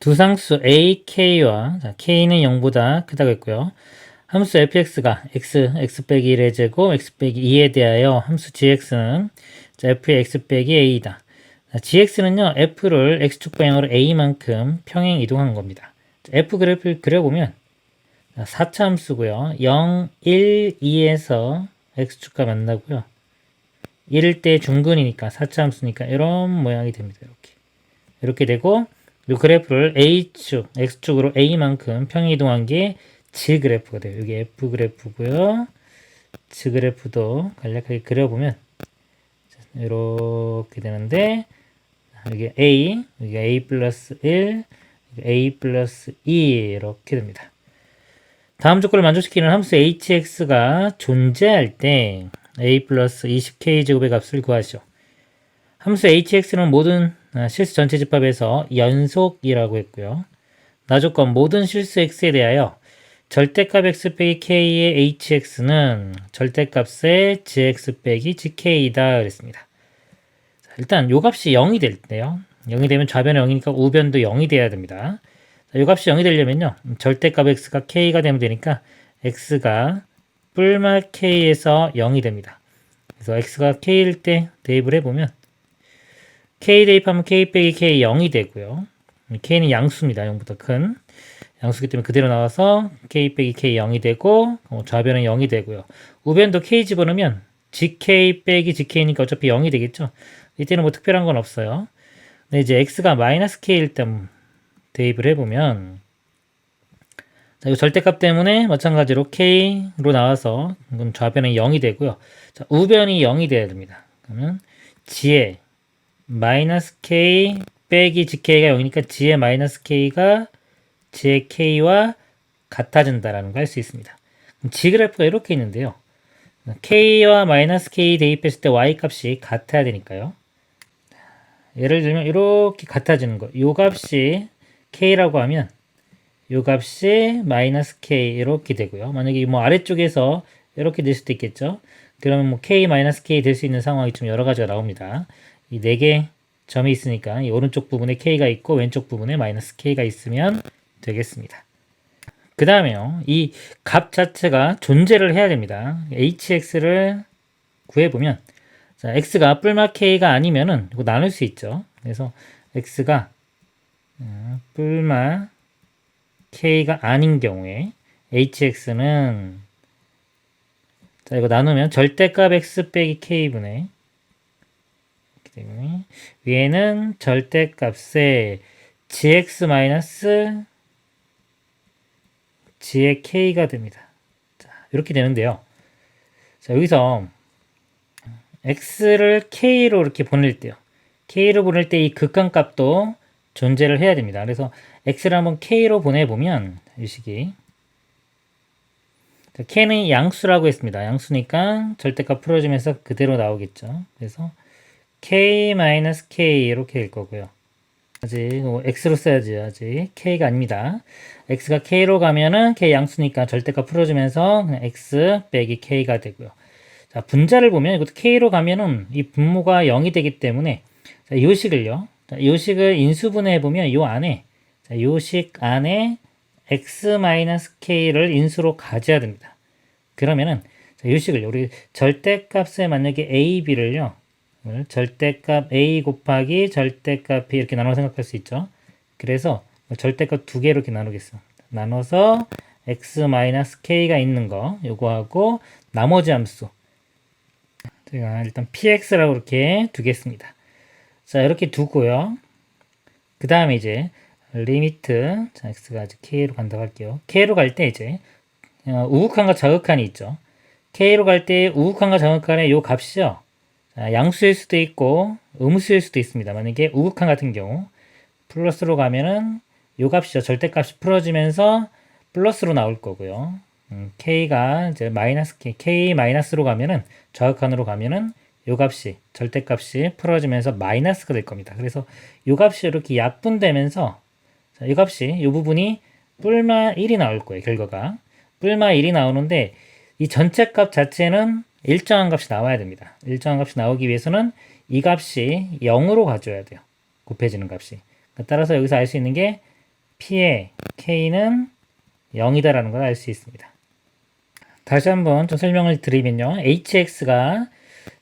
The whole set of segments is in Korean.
두 상수 a, k와 k는 0보다 크다고 했고요. 함수 fx가 x 빼기 1의 제곱, x 빼기 2에 대하여 함수 gx는 f의 x 빼기 a이다. gx는요, f를 x축 방향으로 a만큼 평행 이동한 겁니다. f 그래프를 그려보면 4차 함수고요. 0, 1, 2에서 x축과 만나고요. 1일 때 중근이니까 4차 함수니까 이런 모양이 됩니다. 이렇게 되고 이 그래프를 A축, X축으로 A만큼 평행 이동한 게 G 그래프가 돼요. 이게 F 그래프고요. G 그래프도 간략하게 그려보면 이렇게 되는데 여기 A, 여기 A 플러스 1, A 플러스 2 이렇게 됩니다. 다음 조건을 만족시키는 함수 hx가 존재할 때 a 플러스 20k 제곱의 값을 구하시오. 함수 hx는 모든 실수 전체 집합에서 연속이라고 했고요. 나조건 모든 실수 x에 대하여 절대값 x 빼기 k의 hx는 절대값의 gx 빼기 gk이다 그랬습니다. 일단 요 값이 0이 될 때요. 0이 되면 좌변은 0이니까 우변도 0이 돼야 됩니다. 요 값이 0이 되려면요. 절대값 x가 k가 되면 되니까 x가 뿔마 k에서 0이 됩니다. 그래서 x가 k일 때 대입을 해보면 k 대입하면 k 빼기 k 0이 되고요. k는 양수입니다. 0보다 큰 양수기 때문에 그대로 나와서 k 빼기 k 0이 되고 좌변은 0이 되고요. 우변도 k 집어넣으면 gk 빼기 gk니까 어차피 0이 되겠죠. 이때는 뭐 특별한 건 없어요. 근데 이제 x가 마이너스 k일 때 대입을 해보면 자, 이 절대값 때문에 마찬가지로 k로 나와서 좌변은 0이 되고요. 자, 우변이 0이 돼야 됩니다. 그러면 g의 마이너스 k 빼기 gk가 0이니까 g의 마이너스 k가 g의 k와 같아진다라는 걸 할 수 있습니다. g 그래프가 이렇게 있는데요. k와 마이너스 k 대입했을 때 y 값이 같아야 되니까요. 예를 들면 이렇게 같아지는 거. 요 값이 k라고 하면 요 값이 마이너스 k 이렇게 되고요. 만약에 뭐 아래쪽에서 이렇게 될 수도 있겠죠. 그러면 뭐 k 마이너스 k 될 수 있는 상황이 좀 여러 가지가 나옵니다. 이 4개 점이 있으니까 이 오른쪽 부분에 k가 있고 왼쪽 부분에 마이너스 k가 있으면 되겠습니다. 그 다음에요. 이 값 자체가 존재를 해야 됩니다. hx를 구해보면 자, x가 뿔마 k가 아니면은 이거 나눌 수 있죠. 그래서 x가 뿔마 k가 아닌 경우에 hx는 자 이거 나누면 절대값 x 빼기 k분의 때문에 위에는 절대값의 gx 마이너스 g의 k가 됩니다. 자, 이렇게 되는데요. 자, 여기서 x를 k로 이렇게 보낼 때요. k로 보낼 때 이 극한값도 존재를 해야 됩니다. 그래서 x를 한번 k로 보내보면 이 식이 k는 양수라고 했습니다. 양수니까 절대값 풀어주면서 그대로 나오겠죠. 그래서 k-k 이렇게 될 거고요. 아직 x로 써야지. 아직 k가 아닙니다. x가 k로 가면은 k 양수니까 절대값 풀어주면서 그냥 x 빼기 k가 되고요. 자, 분자를 보면 이것도 k로 가면은 이 분모가 0이 되기 때문에 자, 이 식을요. 자, 이 식을 인수분해 보면 이 안에 자, 이 식 안에 x-k를 인수로 가져야 됩니다. 그러면은 자, 이 식을 우리 절대값에 만약에 a, b를요. 절대값 a 곱하기 절대값 b 이렇게 나눠 생각할 수 있죠. 그래서 절대값 두 개로 이렇게 나누겠습니다. 나눠서 x-k가 있는 거 요거하고 나머지 함수 제가 일단 px라고 이렇게 두겠습니다. 자 이렇게 두고요. 그 다음에 이제 리미트 자 x가 아직 k로 간다고 할게요. k로 갈 때 이제 우극한과 자극한이 있죠. k로 갈 때 우극한과 자극한의 요 값이요. 자, 양수일 수도 있고 음수일 수도 있습니다. 만약에 우극한 같은 경우 플러스로 가면은 요 값이죠. 절대값이 풀어지면서 플러스로 나올 거고요. k가 이제 마이너스 k 마이너스로 가면은 좌극한으로 가면은 요 값이 절대값이 풀어지면서 마이너스가 될 겁니다. 그래서 요 값이 이렇게 약분되면서 자, 이 값이 이 부분이 뿔마 1이 나올 거예요. 결과가 뿔마 1이 나오는데 이 전체 값 자체는 일정한 값이 나와야 됩니다. 일정한 값이 나오기 위해서는 이 값이 0으로 가져야 돼요. 곱해지는 값이. 따라서 여기서 알 수 있는 게 P의 K는 0이다라는 걸 알 수 있습니다. 다시 한번 좀 설명을 드리면요. hx가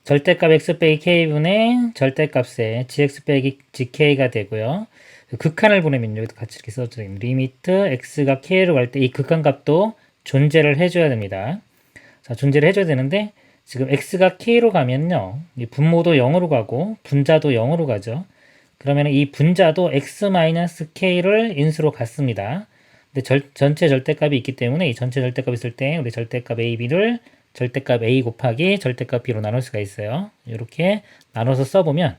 절대값 x 빼기 k분의 절대값의 gx 빼기 gk가 되고요. 극한을 보내면요. 같이 이렇게 써줘요. 리미트 x가 k로 갈 때 이 극한값도 존재를 해줘야 됩니다. 자, 존재를 해줘야 되는데 지금 x가 k로 가면요. 이 분모도 0으로 가고 분자도 0으로 가죠. 그러면 이 분자도 x-k를 인수로 갖습니다. 근데 전체 절대값이 있기 때문에 이 전체 절대값 있을 때 우리 절대값 a, b를 절대값 a 곱하기 절대값 b로 나눌 수가 있어요. 이렇게 나눠서 써보면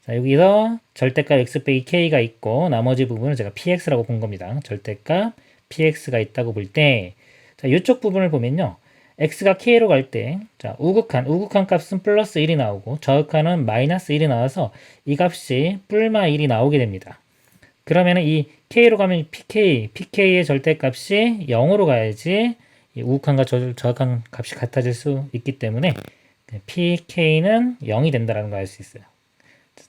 자, 여기서 절대값 x 빼기 k가 있고 나머지 부분을 제가 px라고 본 겁니다. 절대값 px가 있다고 볼 때 자, 이쪽 부분을 보면요. x가 k로 갈 때 자, 우극한 값은 플러스 1이 나오고 저극한은 마이너스 1이 나와서 이 값이 뿔마 1이 나오게 됩니다. 그러면 이 k로 가면 pk의 절대값이 0으로 가야지 이 우극한과 저극한 값이 같아질 수 있기 때문에 pk는 0이 된다는 걸 알 수 있어요.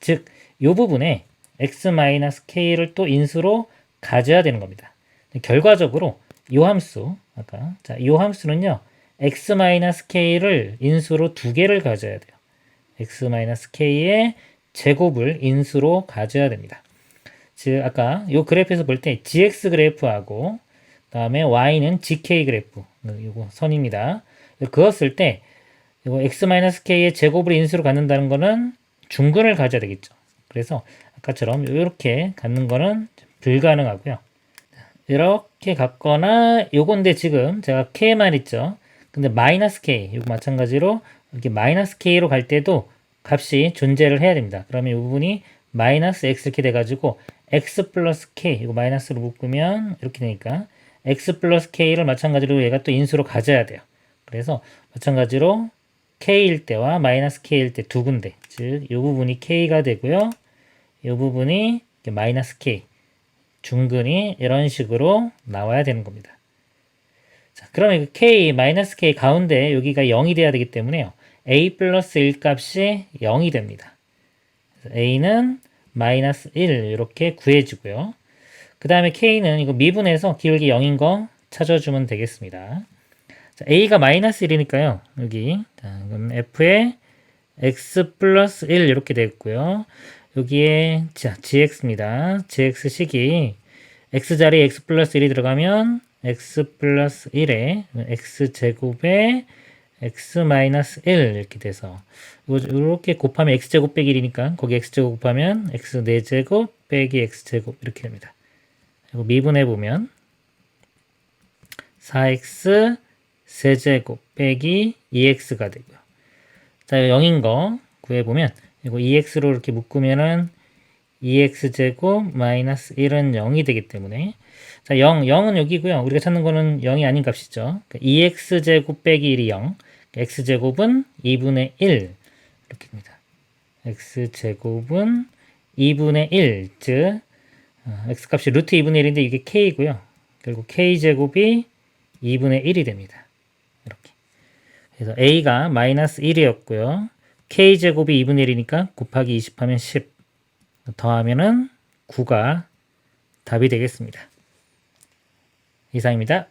즉, 이 부분에 x-k를 또 인수로 가져야 되는 겁니다. 결과적으로 이 함수, 이 함수는요, x-k를 인수로 2개를 가져야 돼요. x-k의 제곱을 인수로 가져야 됩니다. 즉, 아까 이 그래프에서 볼 때 gx 그래프하고 다음에 y는 gk 그래프, 이거 선입니다. 그었을 때 이거 x-k의 제곱을 인수로 갖는다는 거는 중근을 가져야 되겠죠. 그래서 아까처럼 이렇게 갖는 거는 불가능하고요. 이렇게 갖거나 요건데 지금 제가 k만 있죠. 근데 마이너스 k, 이거 마찬가지로 이렇게 마이너스 k로 갈 때도 값이 존재를 해야 됩니다. 그러면 이 부분이 마이너스 x 이렇게 돼가지고 x 플러스 k, 이거 마이너스로 묶으면 이렇게 되니까 x 플러스 k를 마찬가지로 얘가 또 인수로 가져야 돼요. 그래서 마찬가지로 k일 때와 마이너스 k일 때 두 군데, 즉 이 부분이 k가 되고요. 이 부분이 마이너스 k, 중근이 이런 식으로 나와야 되는 겁니다. 자, 그러면 k, 마이너스 k 가운데 여기가 0이 돼야 되기 때문에요. a 플러스 1 값이 0이 됩니다. a는 마이너스 1 이렇게 구해주고요. 그 다음에 k는 이거 미분해서 기울기 0인 거 찾아주면 되겠습니다. 자, a가 마이너스 1이니까요. 여기 자, 그럼 f에 x 플러스 1 이렇게 되겠고요. 여기에 자, gx입니다. gx식이 x자리에 x 플러스 1이 들어가면 x 플러스 1에 x제곱에 x 마이너스 1 이렇게 돼서 이렇게 곱하면 x제곱 빼기 1이니까 거기 x제곱 곱하면 x 4제곱 빼기 x제곱 이렇게 됩니다. 그리고 미분해보면 4x 세제곱 빼기 2x가 되고요. 자, 0인 거 구해보면 이거 2x로 이렇게 묶으면은 2x제곱 마이너스 1은 0이 되기 때문에 자, 0은 여기고요. 우리가 찾는 거는 0이 아닌 값이죠. 그러니까 2x제곱 빼기 1이 0. x제곱은 2분의 1 이렇게 됩니다. x제곱은 2분의 1, 즉 x값이 루트 2분의 1인데 이게 k이고요. 결국 k제곱이 2분의 1이 됩니다. 이렇게. 그래서 a가 마이너스 1이었고요. k제곱이 2분의 1이니까 곱하기 20 하면 10. 더하면은 9가 답이 되겠습니다. 이상입니다.